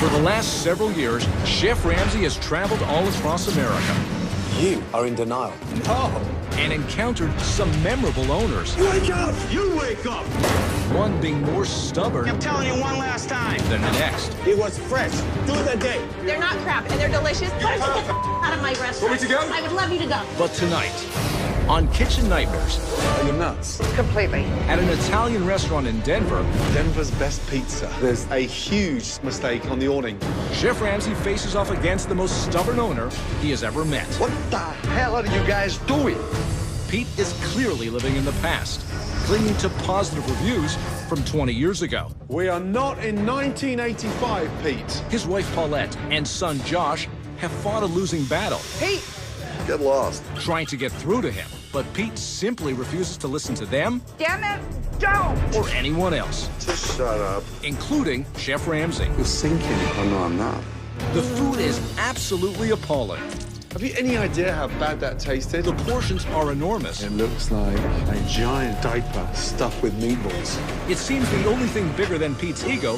For the last several years, Chef Ramsay has traveled all across America. You are in denial. No. And encountered some memorable owners. Wake up! You wake up! One being more stubborn I'm telling you one last time. than the next. It was fresh. Do the day. They're not crap, and they're delicious. Why don't you get the out of my restaurant? Want me to go? I would love you to go. But tonight, on Kitchen Nightmares, Are you nuts? Completely. at an Italian restaurant in Denver, Denver's best pizza. There's a huge mistake on the awning. Chef Ramsay faces off against the most stubborn owner he has ever met. What the hell are you guys doing? Pete is clearly living in the past, clinging to positive reviews from 20 years ago. We are not in 1985, Pete. His wife Paulette and son Josh have fought a losing battle, Pete! Get lost. trying to get through to him. But Pete simply refuses to listen to them Damn it, don't! or anyone else, Just shut up. including Chef Ramsay. You're sinking. Oh, no, I'm not. The food is absolutely appalling. Have you any idea how bad that tasted? The portions are enormous. It looks like a giant diaper stuffed with meatballs. It seems the only thing bigger than Pete's ego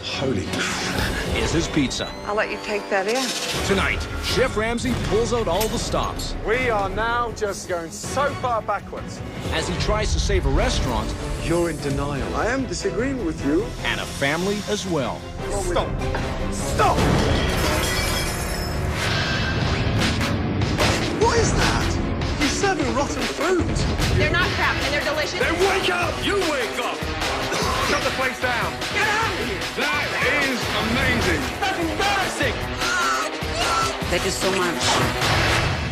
Holy crap. is his pizza. I'll let you take that in. Tonight, Chef Ramsay pulls out all the stops We are now just going so far backwards. as he tries to save a restaurant You're in denial. I am disagreeing with you. and a family as well. Stop. Stop! What is that? You're serving rotten food. They're not crap, and they're delicious. Then wake up! You wake up! Shut the place down. Get out of here! That is amazing. That's embarrassing! Thank you so much.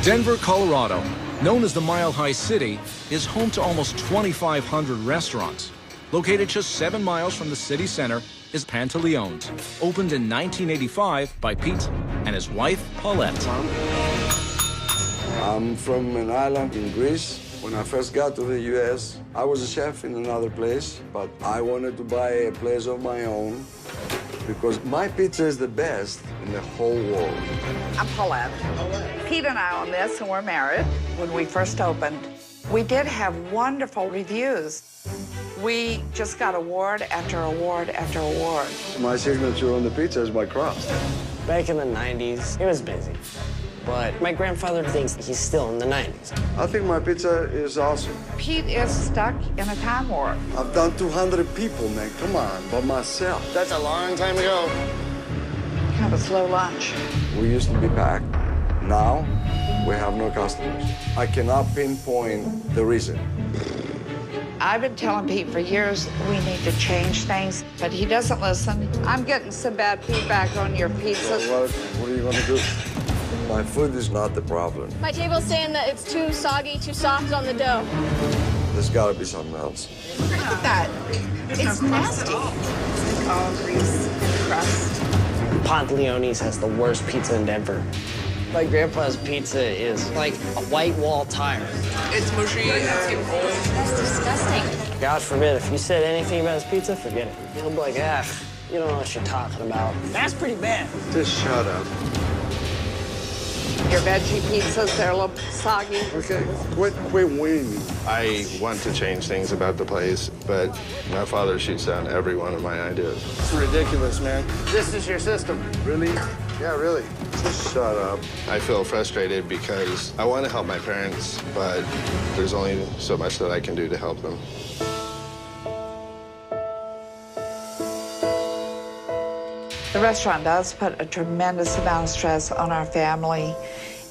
Denver, Colorado, known as the Mile High City, is home to almost 2,500 restaurants. Located just 7 miles from the city center is Pantaleone, opened in 1985 by Pete and his wife, Paulette. I'm from an island in Greece. When I first got to the U.S., I was a chef in another place, but I wanted to buy a place of my own because my pizza is the best in the whole world. I'm Paulette. Pete and I own this, and we're married. When we first opened, we did have wonderful reviews. We just got award after award after award. My signature on the pizza is my crust. Back in the 90s, it was busy. But my grandfather thinks he's still in the 90s. I think my pizza is awesome. Pete is stuck in a time warp. I've done 200 people, man. Come on, by myself. That's a long time ago. Have a slow lunch. We used to be packed. Now, we have no customers. I cannot pinpoint the reason. I've been telling Pete for years we need to change things, but he doesn't listen. I'm getting some bad feedback on your pizzas. What are you gonna do? My food is not the problem. My table's saying that it's too soggy, too soft on the dough. There's gotta be something else. Look at that. It's nasty. It's all grease and crust. Pantaleone's has the worst pizza in Denver. My grandpa's pizza is like a white wall tire. It's mushy, it's getting old. That's disgusting. God forbid, if you said anything about his pizza, forget it. He'll be like, you don't know what you're talking about. That's pretty bad. Just shut up. Your veggie pizzas, they're a little soggy. Okay, quit winning me. I want to change things about the place, but my father shoots down every one of my ideas. It's ridiculous, man. This is your system. Really? Yeah, really. Just shut up. I feel frustrated because I want to help my parents, but there's only so much that I can do to help them. The restaurant does put a tremendous amount of stress on our family.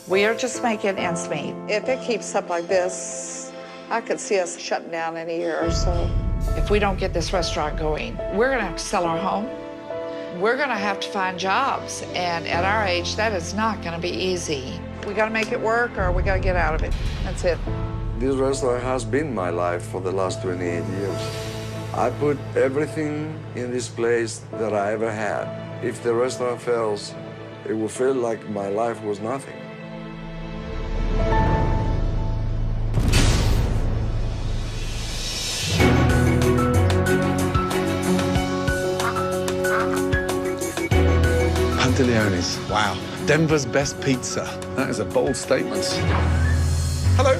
We are just making ends meet. If it keeps up like this, I could see us shutting down in a year or so. If we don't get this restaurant going, we're gonna have to sell our home. We're gonna have to find jobs, and at our age, that is not gonna be easy. We gotta make it work, or we gotta get out of it. That's it. This restaurant has been my life for the last 28 years. I put everything in this place that I ever had. If the restaurant fails, it will feel like my life was nothing. Pantaleone's. Wow. Denver's best pizza. That is a bold statement. Hello.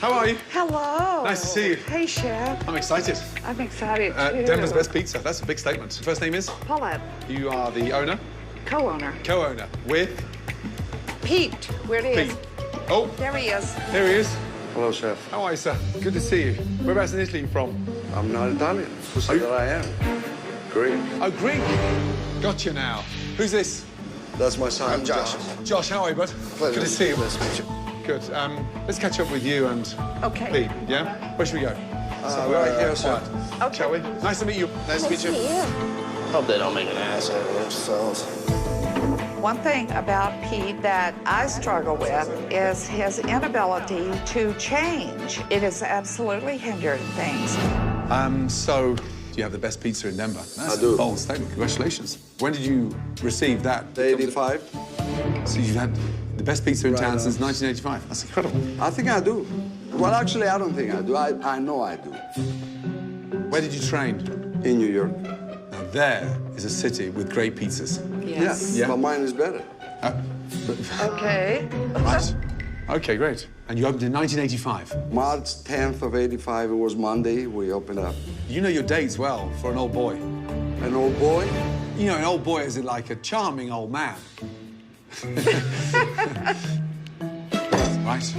How are you? Hello. Nice to see you. Hey, Chef. I'm excited. I'm excited, too. Denver's best pizza. That's a big statement. First name is? Paulette. You are the owner? Co-owner. Co-owner. With? Pete. Where it is? Pete. Oh. There he is. There he is. Hello, chef. How are you, sir? Good to see you. Whereabouts in Italy are you from? I'm not Italian. Who said that I am? Greek. Oh, Greek. Gotcha now. Who's this? That's my son. I'm Josh. Josh, how are you, bud? Pleasure. Good to see you. Nice to meet you. Good. Let's catch up with you and Okay. Pete, yeah? Where should we go? Right here, sir. Okay. Shall we? Nice to meet you. Nice to meet you. Hope they don't make an ass out of themselves. One thing about Pete that I struggle with is his inability to change. It is absolutely hindering things. So you have the best pizza in Denver. That's I do. a bold statement. Congratulations. When did you receive that? 85. So you've had the best pizza in town Right since 1985. That's incredible. I think I do. Well, actually, I don't think I do. I know I do. Where did you train? In New York. Now there is a city with great pizzas. Yes. Yeah. But mine is better. Okay. Right. Okay, great. And you opened in 1985. March 10th of 85, it was Monday, we opened up. You know your dates well for an old boy. An old boy? You know, an old boy is like a charming old man. Right.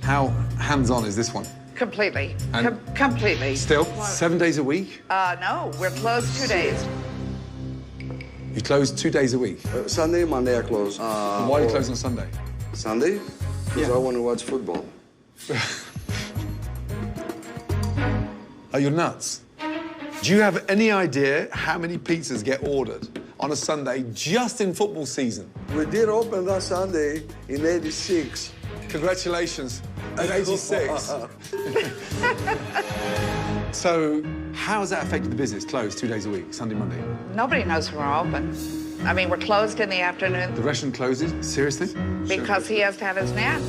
How hands-on is this one? Completely. And Completely. Still, 7 days a week? No, we're closed 2 days. You close 2 days a week. Sunday, Monday I close. Why do you close on Sunday? Sunday? Because I want to watch football. Are you nuts? Do you have any idea how many pizzas get ordered on a Sunday just in football season? We did open that Sunday in 86. Congratulations. At 86. So, how has that affected the business? Closed 2 days a week, Sunday, Monday. Nobody knows when we're open. I mean, we're closed in the afternoon The restaurant closes? Seriously? because he has to have his nap.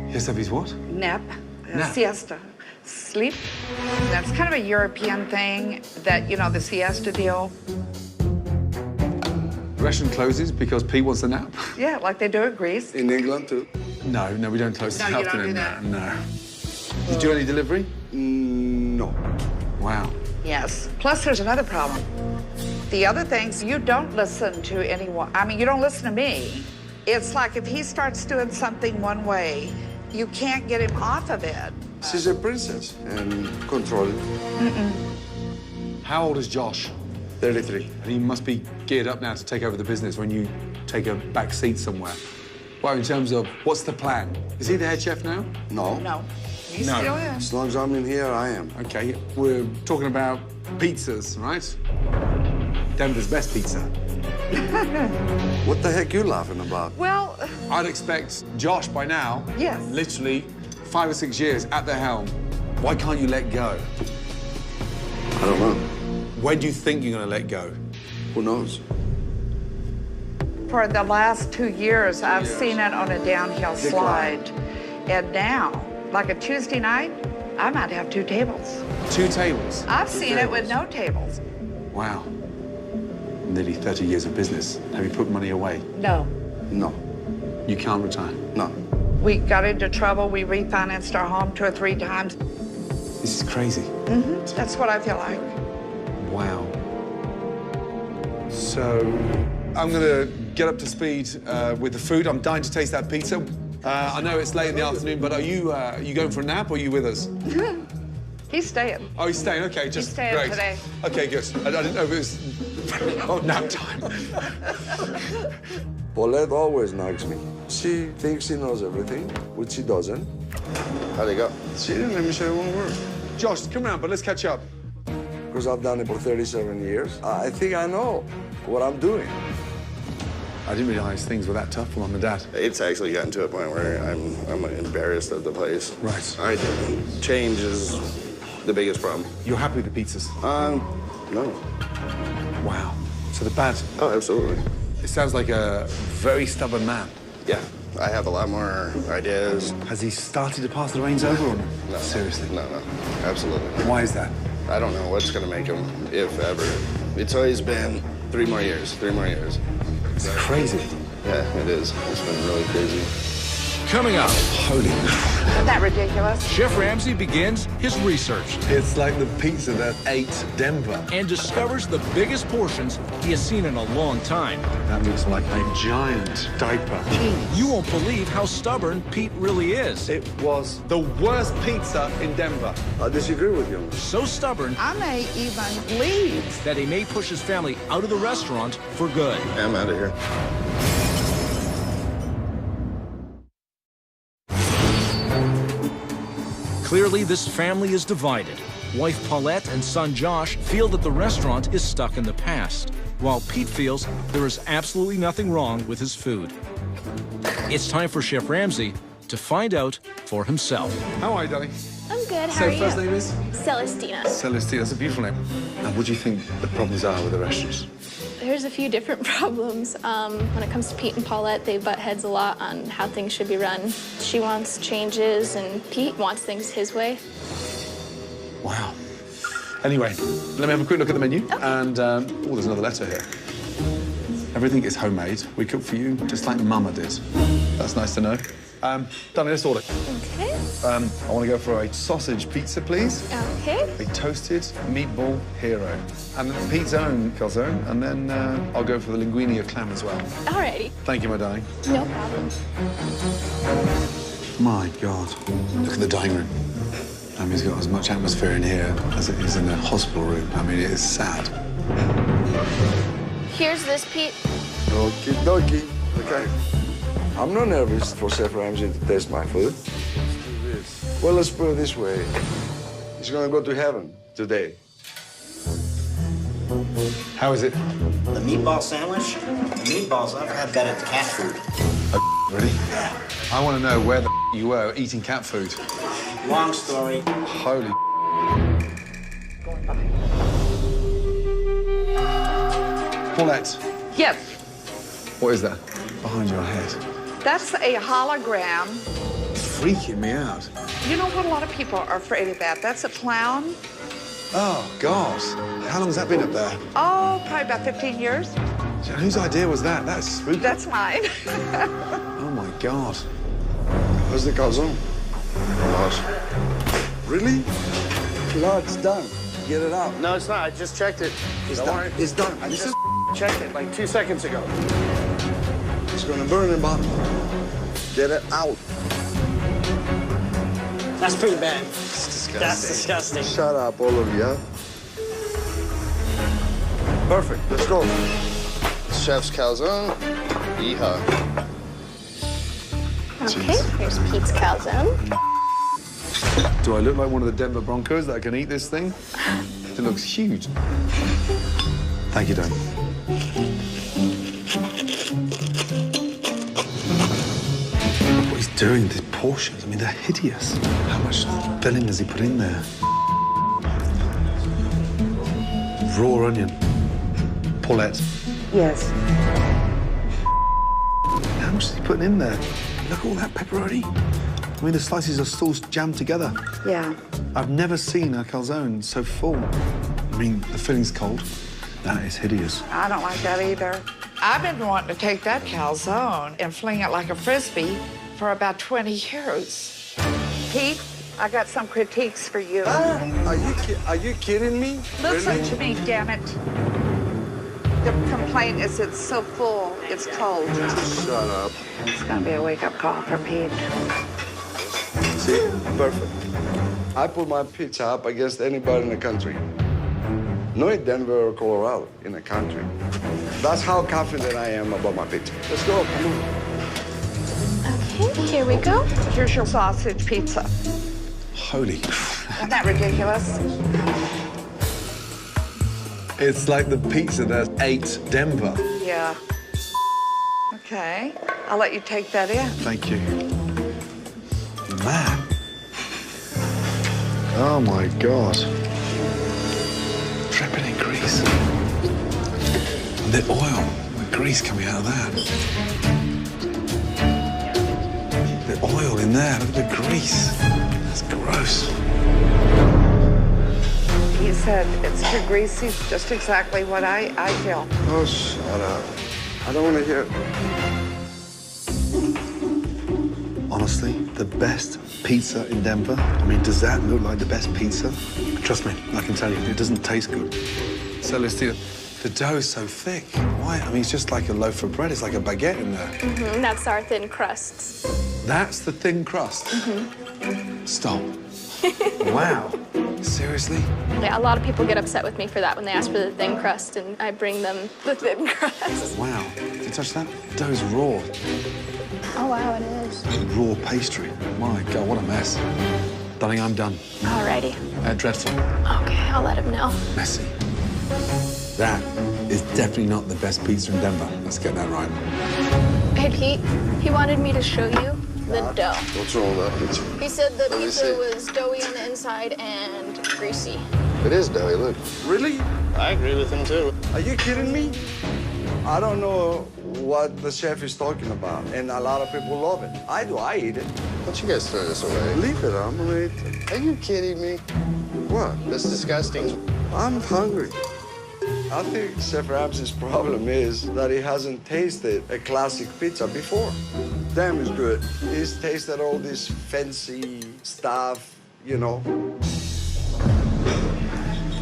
He has to have his what? Nap. Nap. Siesta. Sleep. That's kind of a European thing that, you know, the siesta deal. The restaurant closes because Pete wants a nap? Yeah, like they do in Greece. In England, too. No, we don't close No, in the you don't afternoon. do that. No. Did you do any delivery? No. Wow. Yes. Plus, there's another problem. The other things, you don't listen to anyone. I mean, you don't listen to me. It's like if he starts doing something one way, you can't get him off of it. She's a princess and control it. How old is Josh? 33. And he must be geared up now to take over the business when you take a back seat somewhere. Well, in terms of what's the plan? Is he the head chef now? No. No. He No. still is. As long as I'm in here, I am. Okay, we're talking about pizzas, right? Denver's best pizza. What the heck you laughing about? Well, I'd expect Josh by now. Yes. Literally 5 or 6 years at the helm. Why can't you let go? I don't know. When do you think you're going to let go? Who knows? for the last 2 years, I've seen it on a downhill slide. And now, like a Tuesday night, I might have 2 tables. 2 tables? I've seen it with no tables. Wow. Nearly 30 years of business. Have you put money away? No. No. You can't retire? No. We got into trouble. We refinanced our home 2 or 3 times. This is crazy. Mm-hmm. That's what I feel like. Wow. So, I'm gonna get up to speed with the food. I'm dying to taste that pizza. I know it's late in the afternoon, but are you going for a nap or are you with us? He's staying. Oh, he's staying. Okay, just He's staying great. today. Okay, good. I didn't know if it was nap time. Paulette always nags me. She thinks she knows everything, which she doesn't. How'd it go? She didn't let me say one word. Josh, come around, but let's catch up. Because I've done it for 37 years. I think I know what I'm doing. I didn't realize things were that tough for Mum and Dad. It's actually gotten to a point where I'm embarrassed of the place. Right. Change is the biggest problem. You're happy with the pizzas? No. Wow. So the bad. Oh, absolutely. It sounds like a very stubborn man. Yeah, I have a lot more ideas. Has he started to pass the reins over or No. Seriously? No, absolutely. Why is that? I don't know what's gonna make him, if ever. It's always been 3 more years, 3 more years. It's crazy. Yeah, it is. It's been really crazy. Coming up, Holy. Isn't that ridiculous? Chef Ramsay begins his research It's like the pizza that ate Denver. and discovers the biggest portions he has seen in a long time. That looks like a giant diaper. You won't believe how stubborn Pete really is. It was the worst pizza in Denver. I disagree with you. So stubborn I may even leave. that he may push his family out of the restaurant for good. I'm out of here. Clearly, this family is divided. Wife Paulette and son Josh feel that the restaurant is stuck in the past, while Pete feels there is absolutely nothing wrong with his food. It's time for Chef Ramsay to find out for himself. How are you, darling? I'm good. How So are you? first name is? Celestina. Celestina. That's a beautiful name. And what do you think the problems are with the restaurants? There's a few different problems. When it comes to Pete and Paulette, they butt heads a lot on how things should be run. She wants changes, and Pete wants things his way. Wow. Anyway, let me have a quick look at the menu. Okay. And, oh, there's another letter here. Everything is homemade. We cook for you, just like Mama did. That's nice to know. Darling, let's order. Okay. I want to go for a sausage pizza, please. Okay. A toasted meatball hero. And Pete's own calzone. And then I'll go for the linguine of clam as well. Alrighty. Thank you, my darling. No problem. My God. Look at the dining room. I mean, it's got as much atmosphere in here as it is in the hospital room. I mean, it is sad. Here's this, Pete. Okie dokie. Okay. I'm not nervous for Chef Ramsay to taste my food. Well, let's put it this way. He's gonna go to heaven today. How is it? The meatball sandwich? The meatballs, I've had that at the cat food. Really? Yeah. I want to know where the you were eating cat food. Long story. Holy. Paulette, Yes, what is that behind your head? that's a hologram. It's freaking me out. You know what? A lot of people are afraid of that. That's a clown. Oh, God. How long has that been up there? Oh, probably about 15 years. Whose idea was that? That's spooky. That's mine. Oh, my God. Where's the calzone? Really? No, it's done. Get it out. No, it's not. I just checked it. It's Don't done. worry. It's done. I just checked it like 2 seconds ago. It's gonna burn in bottom. Get it out. That's pretty bad. It's disgusting. That's disgusting. Shut up, all of you. Perfect. Let's go. Chef's calzone. Yeehaw. Okay. Here's Pete's calzone. Do I look like one of the Denver Broncos that can eat this thing? It looks huge. Thank you, Don. What he's doing, these portions, I mean, they're hideous. How much filling does he put in there? Raw onion. Paulette. Yes. How much is he putting in there? Look at all that pepperoni. I mean, the slices are still jammed together. Yeah. I've never seen a calzone so full. I mean, the filling's cold. That is hideous. I don't like that either. I've been wanting to take that calzone and fling it like a Frisbee for about 20 years. Pete, I got some critiques for you. Are you kidding me? Listen to me, damn it. The complaint is it's so full, it's cold. Shut up. It's gonna be a wake-up call for Pete. See? Perfect. I put my pizza up against anybody in the country. Not in Denver or Colorado, in the country. That's how confident I am about my pizza. Let's go, come on. Okay, here we go. Here's your sausage pizza. Holy. Isn't that ridiculous? It's like the pizza that ate Denver. Yeah. Okay, I'll let you take that in. Thank you. Man. Oh, my God. Dripping in grease. And the oil, the grease coming out of that. The oil in there, look at the grease. That's gross. He said it's too greasy, just exactly what I feel. Oh, shut up. I don't want to hear it. Honestly, the best pizza in Denver. I mean, does that look like the best pizza? Trust me, I can tell you, it doesn't taste good. So let's do it. The dough is so thick. Why? I mean, it's just like a loaf of bread. It's like a baguette in there. Mm-hmm. That's our thin crusts. That's the thin crust? Mm-hmm. Stop. Wow. Seriously? Yeah, a lot of people get upset with me for that when they ask for the thin crust, and I bring them the thin crust. Wow. Did you touch that? The dough's raw. Oh, wow, it is. Raw pastry. My God, what a mess. Darling, I'm done. Alrighty. Dreadful. Okay, I'll let him know. Messy. That is definitely not the best pizza in Denver. Let's get that right. Hey, Pete, he wanted me to show you the dough. What's wrong with that pizza? He said the Let me pizza see. was doughy on the inside and greasy. It is doughy, look. Really? I agree with him, too. Are you kidding me? I don't know what the chef is talking about, and a lot of people love it. I do, I eat it. Why don't you guys throw this away? Leave it, I'm gonna eat it. Are you kidding me? What? That's disgusting. I'm hungry. I think Chef Ramsay's problem is that he hasn't tasted a classic pizza before. Damn, it's good. He's tasted all this fancy stuff, you know.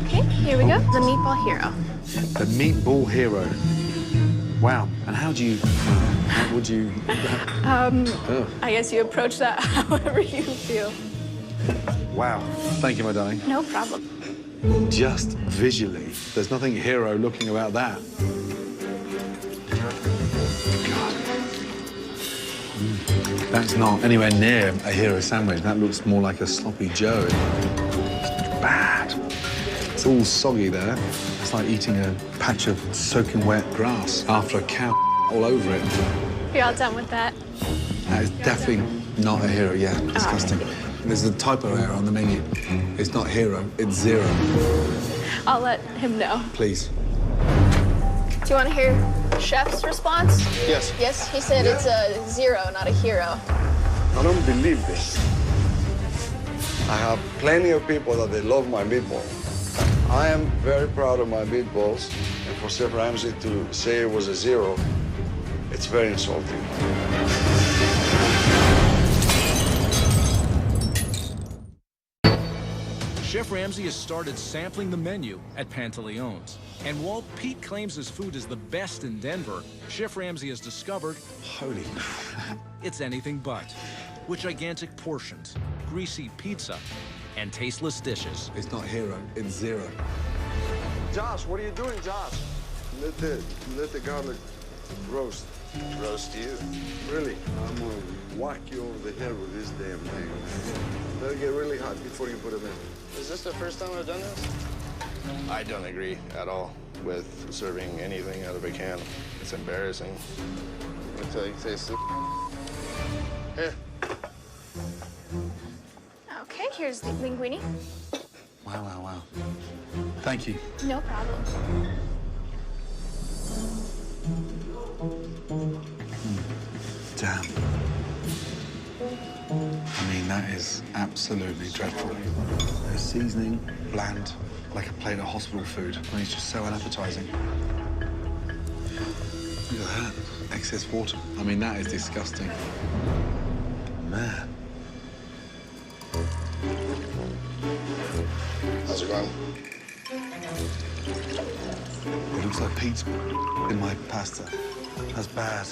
Okay, here we go. The meatball hero. The meatball hero. Wow. And how would you... I guess you approach that however you feel. Wow. Thank you, my darling. No problem. Just visually, there's nothing hero looking about that. God. That's not anywhere near a hero sandwich. That looks more like a sloppy Joe. It's bad. It's all soggy there. It's like eating a patch of soaking wet grass after a cow all over it. You're all done with that? That is definitely not a hero. Yeah, disgusting. There's a typo error on the menu. It's not hero, it's zero. I'll let him know. Please. Do you want to hear Chef's response? Yes. Yes, he said it's a zero, not a hero. I don't believe this. I have plenty of people that they love my meatballs. I am very proud of my meatballs, and for Chef Ramsay to say it was a zero, it's very insulting. Chef Ramsay has started sampling the menu at Pantaleone's. And while Pete claims his food is the best in Denver, Chef Ramsay has discovered Holy crap. it's anything but. With gigantic portions, greasy pizza, and tasteless dishes. It's not hero, it's zero. Josh, what are you doing, Josh? Let the garlic roast. Roast you. Really, I'm gonna whack you over the head with this damn thing. Let it get really hot before you put it in. Is this the first time I've done this? I don't agree at all with serving anything out of a can. It's embarrassing. Until you taste it. Here. Okay, here's the linguine. Wow, wow, wow. Thank you. No problem. Damn. I mean, that is absolutely dreadful. The seasoning, bland, like a plate of hospital food. I mean, it's just so unappetizing. Look at that. Excess water. I mean, that is disgusting. Man. How's it going? It looks like Pete's in my pasta. That's bad.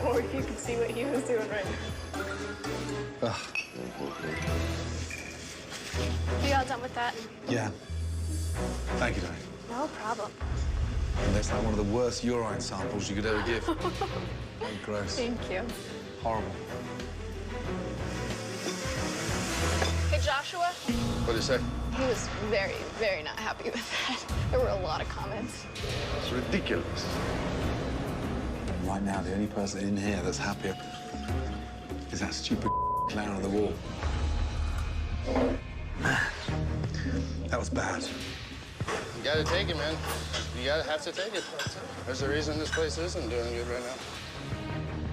Or if you could see what he was doing right now. Ugh. Are you all done with that? Yeah. Thank you, darling. No problem. And that's like one of the worst urine samples you could ever give. Oh, gross. Thank you. Horrible. Hey, Joshua. What'd you say? He was very, very not happy with that. There were a lot of comments. It's ridiculous. Right now, the only person in here that's happier is that stupid clown on the wall. Man, that was bad. You gotta take it, man. You gotta have to take it. There's a reason this place isn't doing good right now.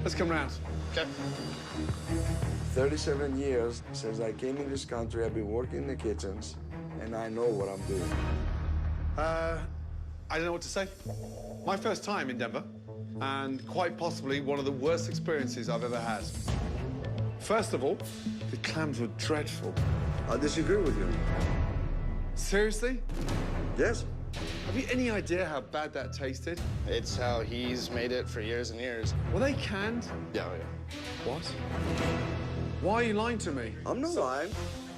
Let's come round. Okay. 37 years since I came in this country, I've been working in the kitchens, and I know what I'm doing. I don't know what to say. My first time in Denver. and quite possibly one of the worst experiences I've ever had. First of all, the clams were dreadful. I disagree with you. Seriously? Yes. Have you any idea how bad that tasted? It's how he's made it for years and years. Were they canned? Yeah, yeah. What? Why are you lying to me? I'm not lying.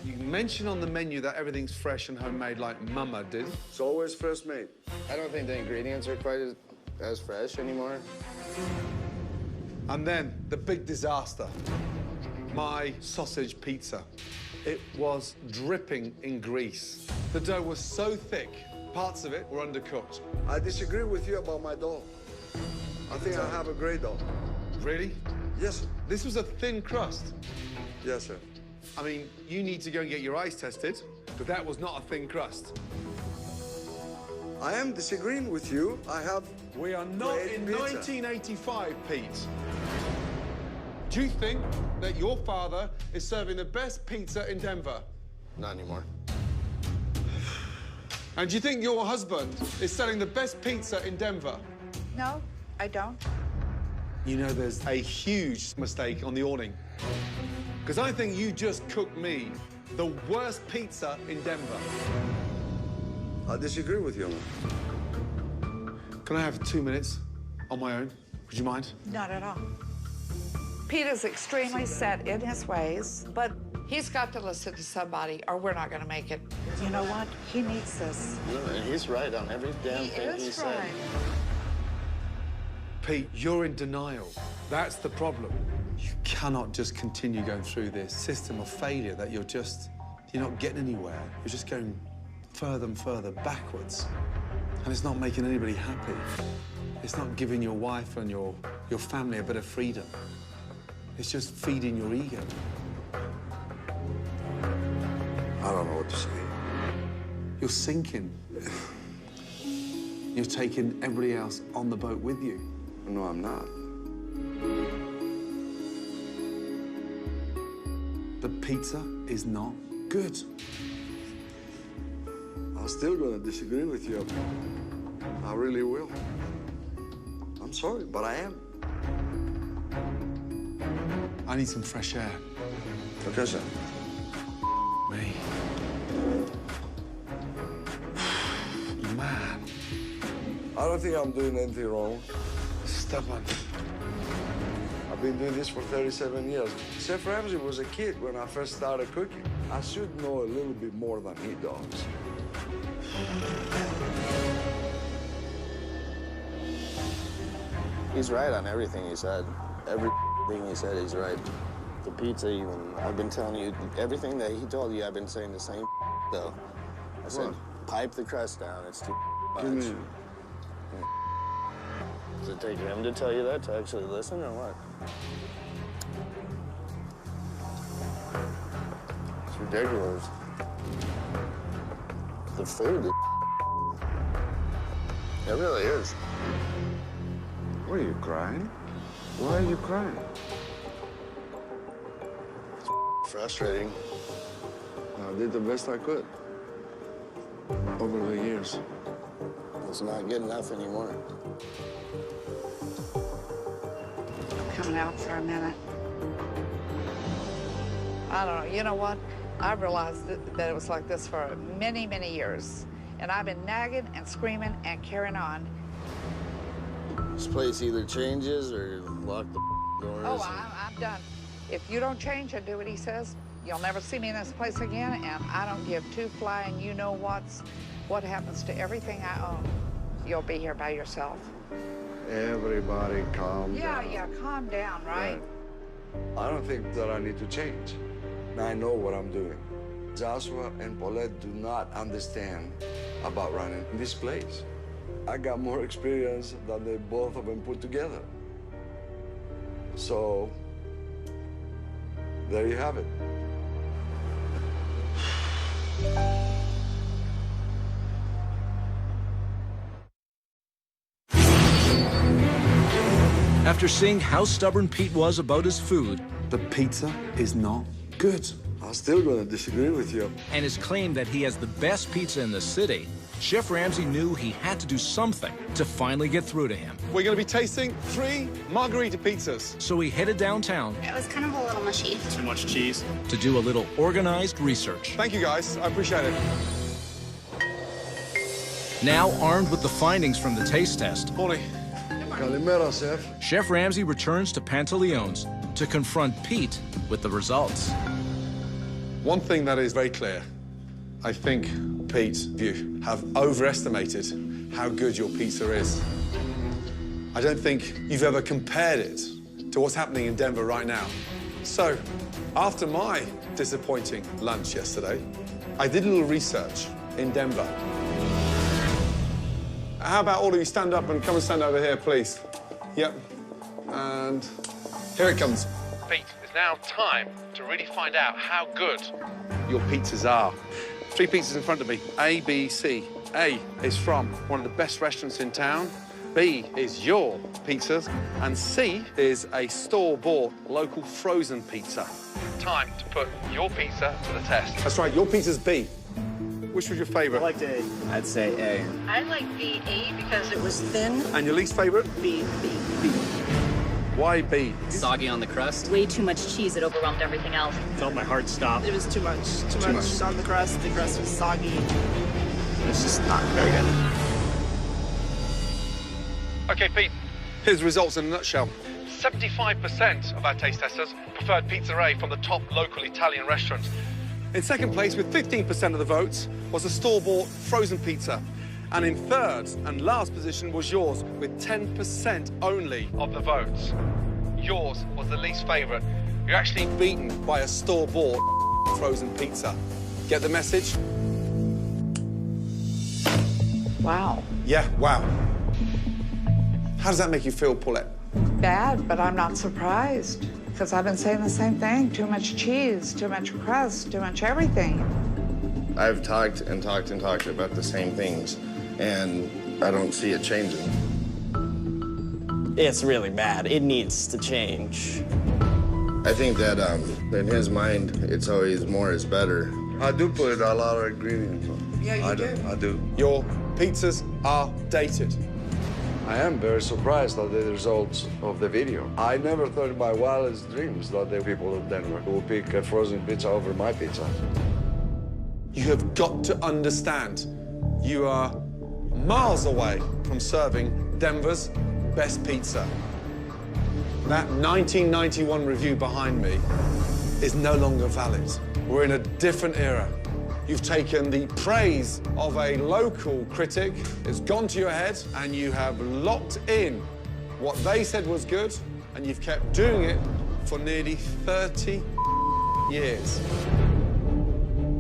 You mentioned on the menu that everything's fresh and homemade like Mama did. It's always fresh made. I don't think the ingredients are quite as fresh anymore. And then the big disaster. My sausage pizza. It was dripping in grease. The dough was so thick, parts of it were undercooked. I disagree with you about my dough. I think I have a great dough. Really? Yes, sir. This was a thin crust. Yes, sir. I mean, you need to go and get your eyes tested, but that was not a thin crust. I am disagreeing with you. I have. We are not great in pizza. 1985, Pete. Do you think that your father is serving the best pizza in Denver? Not anymore. And do you think your husband is selling the best pizza in Denver? No, I don't. You know, there's a huge mistake on the awning. Because I think you just cooked me the worst pizza in Denver. I disagree with you. Can I have 2 minutes on my own? Would you mind? Not at all. Pete is extremely set in his ways, but he's got to listen to somebody or we're not going to make it. You know what? He needs this. No, and he's right on every damn thing he said. Right. Pete, you're in denial. That's the problem. You cannot just continue going through this system of failure that you're not getting anywhere. You're just going further and further backwards. And it's not making anybody happy. It's not giving your wife and your family a bit of freedom. It's just feeding your ego. I don't know what to say. You're sinking. You're taking everybody else on the boat with you. No, I'm not. The pizza is not good. I'm still gonna disagree with you. I really will. I'm sorry, but I am. I need some fresh air. Okay, sir. Me. Man. I don't think I'm doing anything wrong. Stubborn. I've been doing this for 37 years. Chef Ramsay was a kid when I first started cooking. I should know a little bit more than he does. He's right on everything he said. Everything he said, he's right. The pizza, even. I've been telling you, everything that he told you, I've been saying the same though. I said, pipe the crust down. It's too much. Does it take him to tell you that, to actually listen, or what? It's ridiculous. The food is... It really is. Why are you crying? Why are you crying? It's frustrating. I did the best I could over the years. It's not good enough anymore. Coming out for a minute. I don't know. You know what? I realized that it was like this for many, many years. And I've been nagging and screaming and carrying on. This place either changes or lock the doors. Oh, I'm done. If you don't change and do what he says, you'll never see me in this place again, and I don't give two flying what happens to everything I own. You'll be here by yourself. Everybody calm down. Yeah, calm down, right? I don't think that I need to change. I know what I'm doing. Joshua and Paulette do not understand about running this place. I got more experience than they both of them put together. So, there you have it. After seeing how stubborn Pete was about his food, the pizza is not good. I'm still gonna disagree with you. And his claim that he has the best pizza in the city, Chef Ramsay knew he had to do something to finally get through to him. We're going to be tasting 3 margarita pizzas. So he headed downtown. It was kind of a little mushy. Too much cheese. To do a little organized research. Thank you, guys. I appreciate it. Now armed with the findings from the taste test, Morning. Calimero, chef. Chef Ramsay returns to Pantaleone's to confront Pete with the results. One thing that is very clear, I think, Pete, you have overestimated how good your pizza is. I don't think you've ever compared it to what's happening in Denver right now. So, after my disappointing lunch yesterday, I did a little research in Denver. How about all of you stand up and come and stand over here, please? Yep. And here it comes. Pete, it's now time to really find out how good your pizzas are. 3 pizzas in front of me, A, B, C. A is from one of the best restaurants in town. B is your pizzas. And C is a store-bought local frozen pizza. Time to put your pizza to the test. That's right, your pizza's B. Which was your favorite? I liked A. I'd say A. I like B, A, because it was thin. And your least favorite? B. Why B? Soggy on the crust. Way too much cheese. It overwhelmed everything else. Felt my heart stop. It was too much. Too much on the crust. The crust was soggy. It's just not very good. OK, Pete, here's the results in a nutshell. 75% of our taste testers preferred Pizza A from the top local Italian restaurants. In second place, with 15% of the votes, was a store-bought frozen pizza. And in third and last position was yours, with 10% only of the votes. Yours was the least favourite. You're actually beaten by a store-bought frozen pizza. Get the message? Wow. Yeah, wow. How does that make you feel, Paulette? Bad, but I'm not surprised. Because I've been saying the same thing. Too much cheese, too much crust, too much everything. I've talked and talked and talked about the same things, and I don't see it changing. It's really bad. It needs to change. I think that in his mind, it's always more is better. I do put a lot of ingredients on. Yeah, you do. I do. Your pizzas are dated. I am very surprised at the results of the video. I never thought in my wildest dreams that the people of Denver will pick a frozen pizza over my pizza. You have got to understand, you are miles away from serving Denver's best pizza. That 1991 review behind me is no longer valid. We're in a different era. You've taken the praise of a local critic, it's gone to your head, and you have locked in what they said was good, and you've kept doing it for nearly 30 years.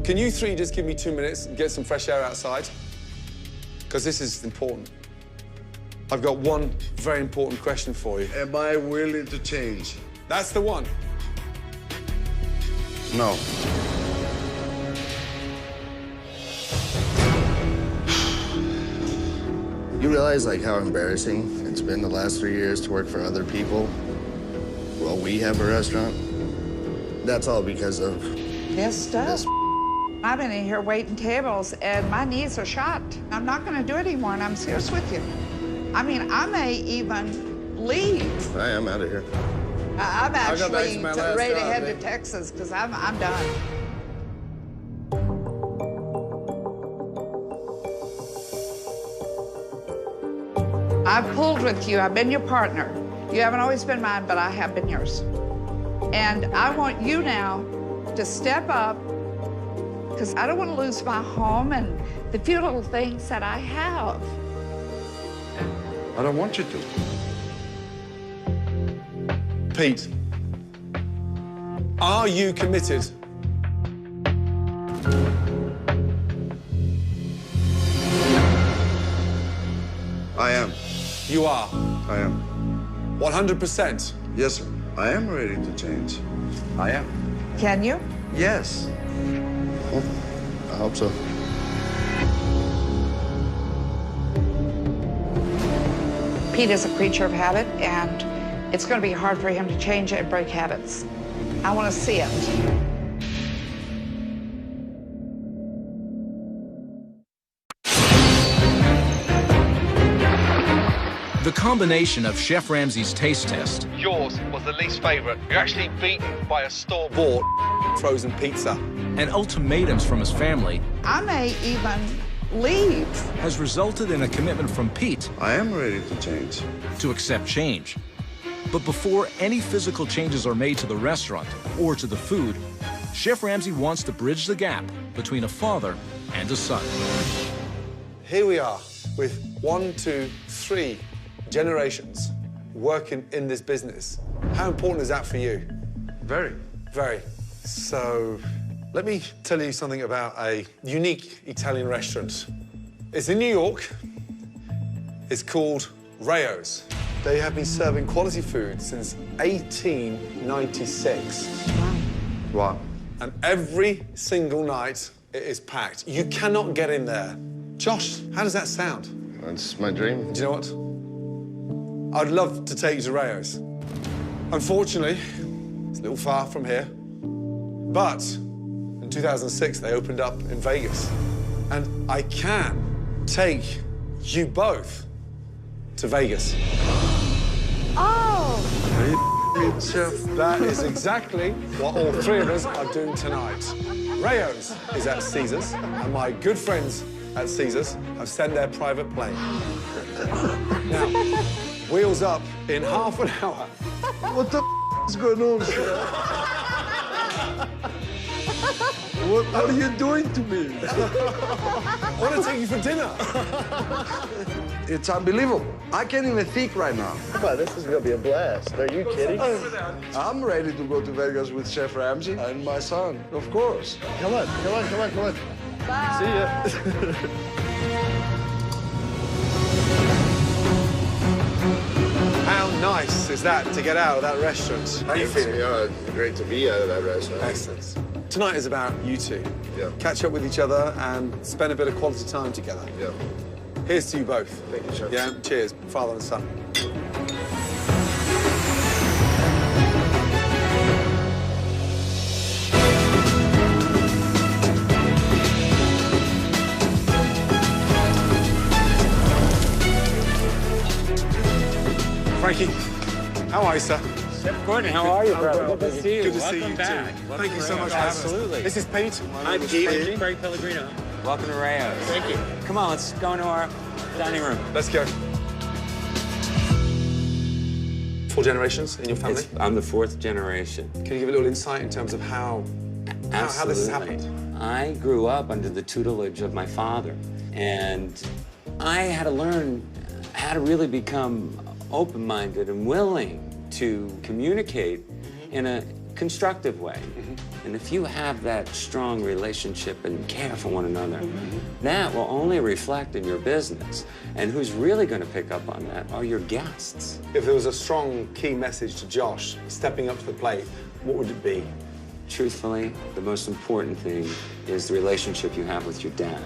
Can you 3 just give me 2 minutes and get some fresh air outside? Because this is important. I've got one very important question for you. Am I willing to change? That's the one. No. You realize, like, how embarrassing it's been the last 3 years to work for other people while we have a restaurant? That's all because of This stuff. I've been in here waiting tables, and my knees are shot. I'm not going to do it anymore, and I'm serious with you. I mean, I may even leave. I am out of here. I'm actually ready to head man. to Texas, because I'm done. I've pulled with you. I've been your partner. You haven't always been mine, but I have been yours. And I want you now to step up, because I don't want to lose my home and the few little things that I have. I don't want you to. Pete, are you committed? I am. You are. I am. 100%. Yes, sir. I am ready to change. I am. Can you? Yes. Well, I hope so. Pete is a creature of habit, and it's going to be hard for him to change and break habits. I want to see it. The combination of Chef Ramsay's taste test, Yours was the least favourite. You're actually beaten by a store-bought frozen pizza. and ultimatums from his family I may even leave. has resulted in a commitment from Pete I am ready to change. to accept change. But before any physical changes are made to the restaurant or to the food, Chef Ramsay wants to bridge the gap between a father and a son. Here we are with 1, 2, 3 generations working in this business. How important is that for you? Very. Very. So, let me tell you something about a unique Italian restaurant. It's in New York. It's called Rayo's. They have been serving quality food since 1896. Wow. And every single night, it is packed. You cannot get in there. Josh, how does that sound? That's my dream. Do you know what? I'd love to take you to Rayo's. Unfortunately, it's a little far from here. But in 2006, they opened up in Vegas. And I can take you both to Vegas. Oh! Chef, that is exactly what all three of us are doing tonight. Rayo's is at Caesars, and my good friends at Caesars have sent their private plane. Now, wheels up in half an hour. What the is going on, Chef? What are you doing to me? I want to take you for dinner. It's unbelievable. I can't even think right now. Come on, this is gonna be a blast. Are you kidding? I'm ready to go to Vegas with Chef Ramsay and my son, of course. Come on, come on, come on, come on. Bye. See ya. How nice is that to get out of that restaurant? How are you feeling? Yeah, great to be out of that restaurant. Excellent. Tonight is about you two. Yeah. Catch up with each other and spend a bit of quality time together. Yeah. Here's to you both. Thank you, Chef. Yeah, cheers, father and son. Frankie, how are you, sir? Chef Gordon, how are you, brother? Good to see you. Good to see Welcome you, back. too. Welcome Thank you to so much Rayo's. for having us. Absolutely. This is Pete. I'm Pete. Craig Pellegrino. Welcome to Rayo's. Thank you. Come on, let's go into our dining room. Let's go. 4 generations in your family? I'm the 4th generation. Can you give a little insight in terms of how this has happened? I grew up under the tutelage of my father, and I had to learn how to really become open-minded and willing to communicate in a constructive way. And if you have that strong relationship and care for one another, that will only reflect in your business. And who's really going to pick up on that are your guests. If there was a strong key message to Josh stepping up to the plate, what would it be? Truthfully, the most important thing is the relationship you have with your dad.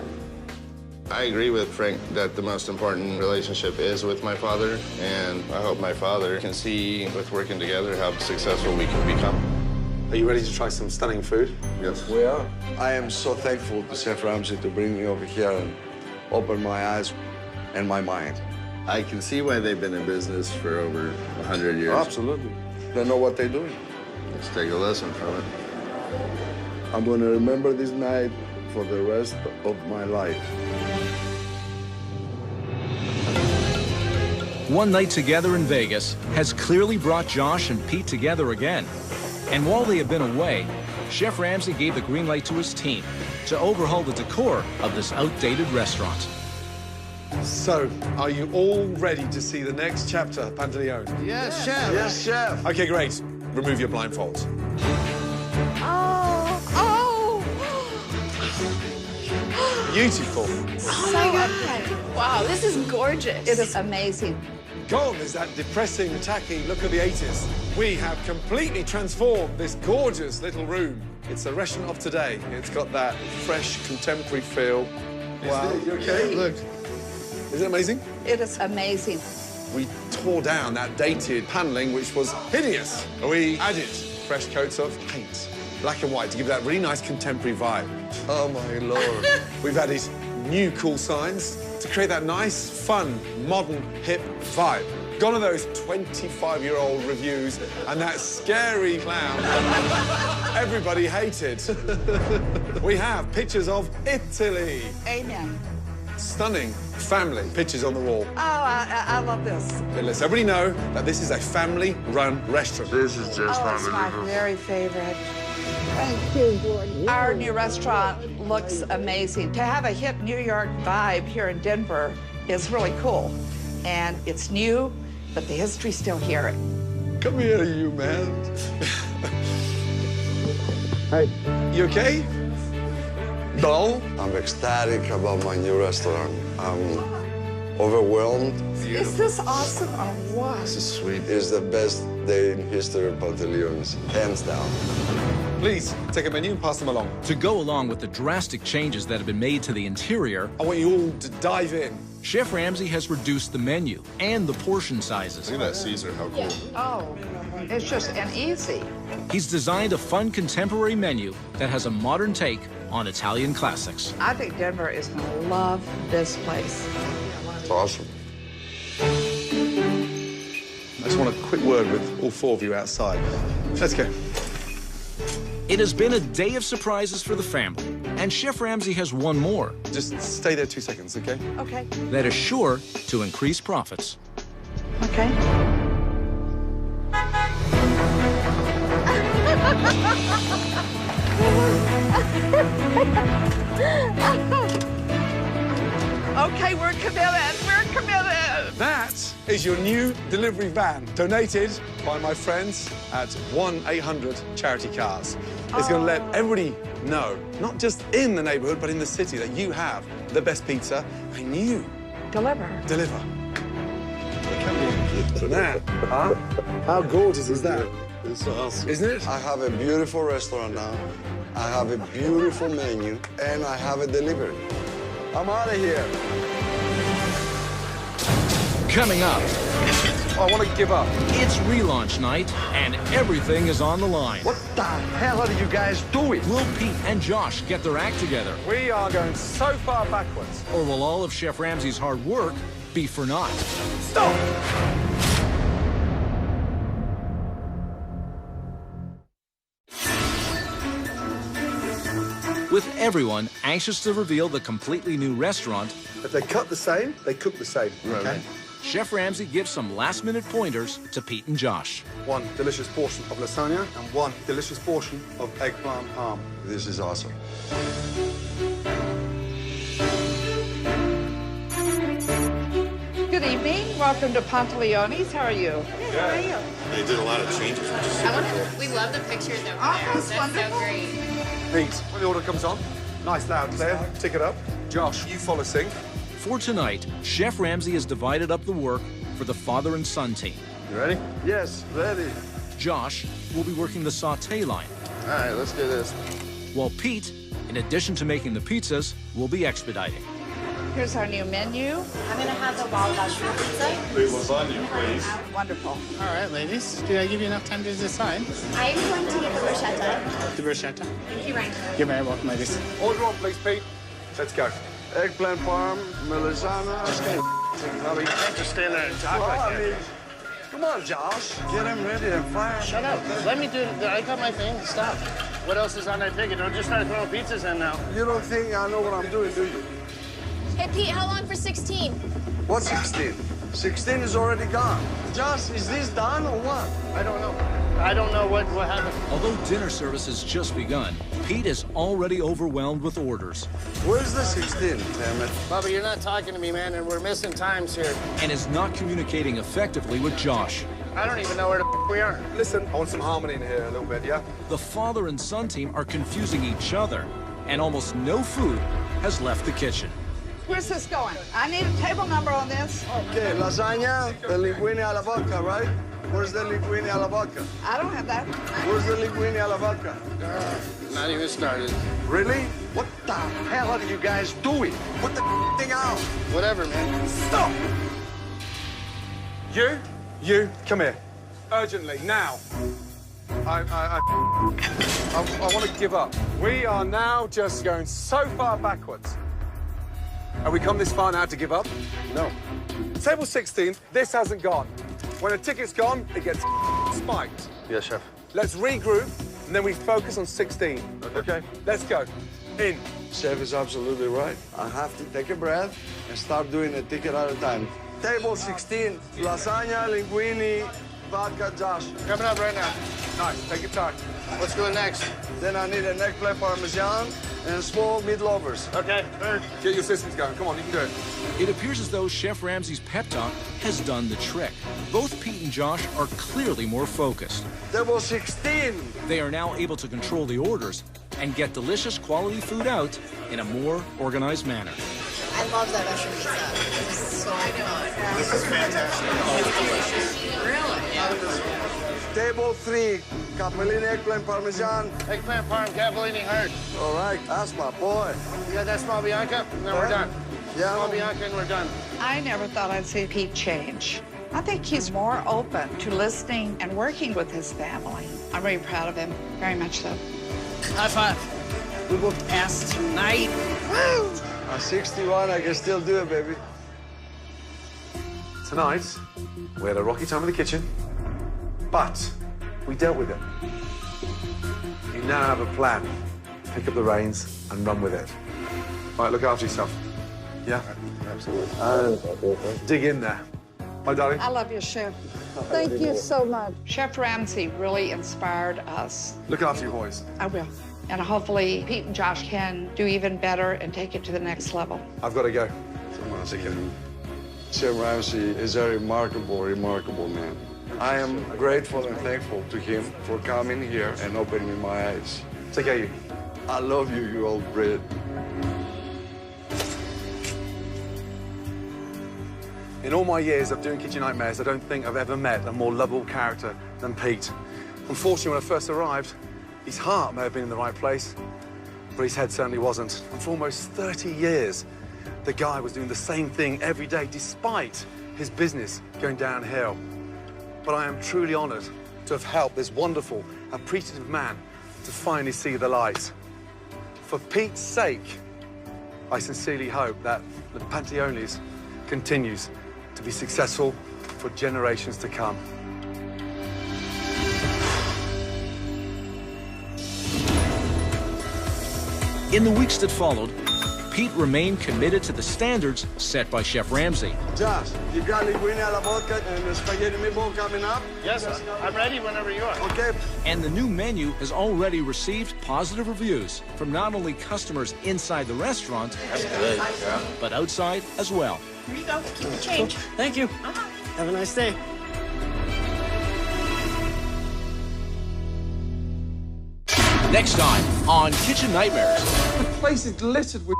I agree with Frank that the most important relationship is with my father, and I hope my father can see, with working together, how successful we can become. Are you ready to try some stunning food? Yes. We are. I am so thankful to Chef Ramsay to bring me over here and open my eyes and my mind. I can see why they've been in business for over 100 years. Absolutely. They know what they're doing. Let's take a lesson from it. I'm going to remember this night for the rest of my life. One night together in Vegas has clearly brought Josh and Pete together again. And while they have been away, Chef Ramsay gave the green light to his team to overhaul the decor of this outdated restaurant. So, are you all ready to see the next chapter, Pantaleone? Yes, Chef. Yes, Chef. Okay, great. Remove your blindfolds. Beautiful. Oh my God. Wow, this is gorgeous. It is amazing. Gone is that depressing, tacky look of the 80s. We have completely transformed this gorgeous little room. It's a restaurant of today. It's got that fresh, contemporary feel. Wow. You okay? Look. Isn't it amazing? It is amazing. We tore down that dated paneling, which was hideous. We added fresh coats of paint, black and white, to give that really nice contemporary vibe. Oh, my Lord. We've added new cool signs to create that nice, fun, modern, hip vibe. Gone are those 25-year-old reviews and that scary clown everybody hated. We have pictures of Italy. Amen. Stunning family pictures on the wall. Oh, I love this. It lets everybody know that this is a family-run restaurant. This is just It's my very favorite. Thank you, Gordon. Our new restaurant looks amazing. To have a hip New York vibe here in Denver is really cool. And it's new, but the history's still here. Come here, you man. Hey, you okay? No? I'm ecstatic about my new restaurant. I'm overwhelmed. Is this awesome or what? This is sweet. It's the best day in history of Pantaleone's, hands down. Please, take a menu and pass them along. To go along with the drastic changes that have been made to the interior, I want you all to dive in. Chef Ramsay has reduced the menu and the portion sizes. Look at that Caesar, how cool. Oh, it's just an easy. He's designed a fun contemporary menu that has a modern take on Italian classics. I think Denver is going to love this place. It's awesome. I just want a quick word with all four of you outside. Let's go. It has been a day of surprises for the family, and Chef Ramsay has one more. Just stay there 2 seconds, okay? Okay. That is sure to increase profits. Okay. Okay, we're committed. We're committed. That is your new delivery van, donated by my friends at 1-800 Charity Cars. It's going to let everybody know, not just in the neighborhood, but in the city, that you have the best pizza and you deliver. That, huh? How gorgeous is that? It's awesome. Isn't it? I have a beautiful restaurant now. I have a beautiful menu, and I have a delivery. I'm out of here. Coming up, I want to give up. it's relaunch night, and everything is on the line. What the hell are you guys doing? Will Pete and Josh get their act together? We are going so far backwards. Or will all of Chef Ramsay's hard work be for naught? Stop! With everyone anxious to reveal the completely new restaurant, If they cut the same, they cook the same, okay? Chef Ramsay gives some last-minute pointers to Pete and Josh. One delicious portion of lasagna and one delicious portion of eggplant parm. This is awesome. Good evening. Welcome to Pantaleone's. How are you? Good, how are you? They did a lot of changes, which is super cool. We love the pictures over Oh, there. that's So wonderful. great. Pete, when the order comes on, Nice loud clear. Tick it up. Josh, you follow sync. For tonight, Chef Ramsay has divided up the work for the father and son team. You ready? Yes, ready. Josh will be working the sauté line, All right, let's do this. while Pete, in addition to making the pizzas, will be expediting. Here's our new menu. I'm going to have the wild mushroom pizza. Big lasagna, please. Wonderful. All right, ladies. Did I give you enough time to decide? I'm going to get the bruschetta. The bruschetta. Thank you, Ryan. You're very welcome, ladies. Order on, please, Pete. Let's go. Eggplant parm, melisana. Bobby, you can't just stand there and talk like that. Come on, Josh. Get him ready and fire. Shut up. Let me do it. I got my thing. Stop. What else is on that ticket? Don't just start throwing pizzas in now. You don't think I know what I'm doing, do you? Hey, Pete, how long for 16? What 16? 16 is already gone. Josh, is this done or what? I don't know. I don't know what happened. Although dinner service has just begun, Pete is already overwhelmed with orders Where's the 16, damn it? Bubba, you're not talking to me, man, and we're missing times here. and is not communicating effectively with Josh. I don't even know where the we are. Listen, I want some harmony in here a little bit, yeah? The father and son team are confusing each other, and almost no food has left the kitchen. Where's this going? I need a table number on this. Okay, lasagna, the linguine alla vodka, right? Where's the linguine alla vodka? I don't have that. Where's the linguine alla vodka? Not even started. Really? What the hell are you guys doing? Put the thing out. Whatever, man. Stop! You, come here. Urgently, now. I want to give up. We are now just going so far backwards. Have we come this far now to give up? No. Table 16, this hasn't gone. When a ticket's gone, it gets spiked. Yes, chef. Let's regroup, and then we focus on 16. Okay. Let's go. In. Chef is absolutely right. I have to take a breath and start doing a ticket at a time. Table 16, lasagna, linguine, vodka, Josh. Coming up right now. Nice, take your time. What's going next? Then I need an eggplant parmesan and small meat lovers. Okay, Get your systems going. Come on, you can do it. It appears as though Chef Ramsay's pep talk has done the trick. Both Pete and Josh are clearly more focused. Table 16. They are now able to control the orders and get delicious quality food out in a more organized manner. I love that mushroom pizza. This is so good. This is fantastic. It's delicious. Really? Table 3, capellini, eggplant parmesan. Eggplant parm, capellini heart. All right, that's my boy. You got that small Bianca? And then we're done. Yeah. Small Bianca and we're done. I never thought I'd see Pete change. I think he's more open to listening and working with his family. I'm very proud of him, very much so. High five. We will pass tonight. Woo! At 61, I can still do it, baby. Tonight, we had a rocky time in the kitchen, but we dealt with it. You now have a plan. Pick up the reins and run with it. All right, look after yourself. Yeah? Absolutely. Dig in there. Bye, darling. I love you, Chef. Thank you so much. Chef Ramsay really inspired us. Look after your boys. I will. And hopefully Pete and Josh can do even better and take it to the next level. I've got to go. Chef Ramsay is a remarkable, remarkable man. I am grateful and thankful to him for coming here and opening my eyes. Take care of you. I love you, you old Brit. In all my years of doing Kitchen Nightmares, I don't think I've ever met a more lovable character than Pete. Unfortunately, when I first arrived, his heart may have been in the right place, but his head certainly wasn't. And for almost 30 years, the guy was doing the same thing every day, despite his business going downhill. But I am truly honored to have helped this wonderful, appreciative man to finally see the light. For Pete's sake, I sincerely hope that the Pantaleones continues to be successful for generations to come. In the weeks that followed, Pete remained committed to the standards set by Chef Ramsay. Josh, you got linguine alla vodka and the spaghetti meatball coming up? Yes, I'm ready whenever you are. Okay. And the new menu has already received positive reviews from not only customers inside the restaurant, but outside as well. Here you go. Keep the change. Thank you. Have a nice day. Next time on Kitchen Nightmares. The place is littered with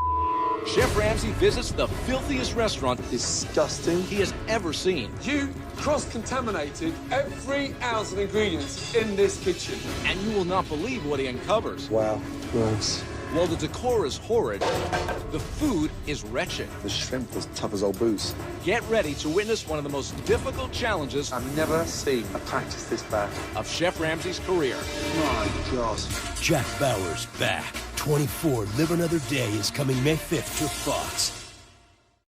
Chef Ramsay visits the filthiest restaurant disgusting he has ever seen. You cross-contaminated every ounce of ingredients in this kitchen. And you will not believe what he uncovers. Wow, gross. While the decor is horrid, the food is wretched. The shrimp was tough as old booze. Get ready to witness one of the most difficult challenges I've never seen a practice this bad. of Chef Ramsay's career. My God. Jack Bauer's back. 24 Live Another Day is coming May 5th to Fox.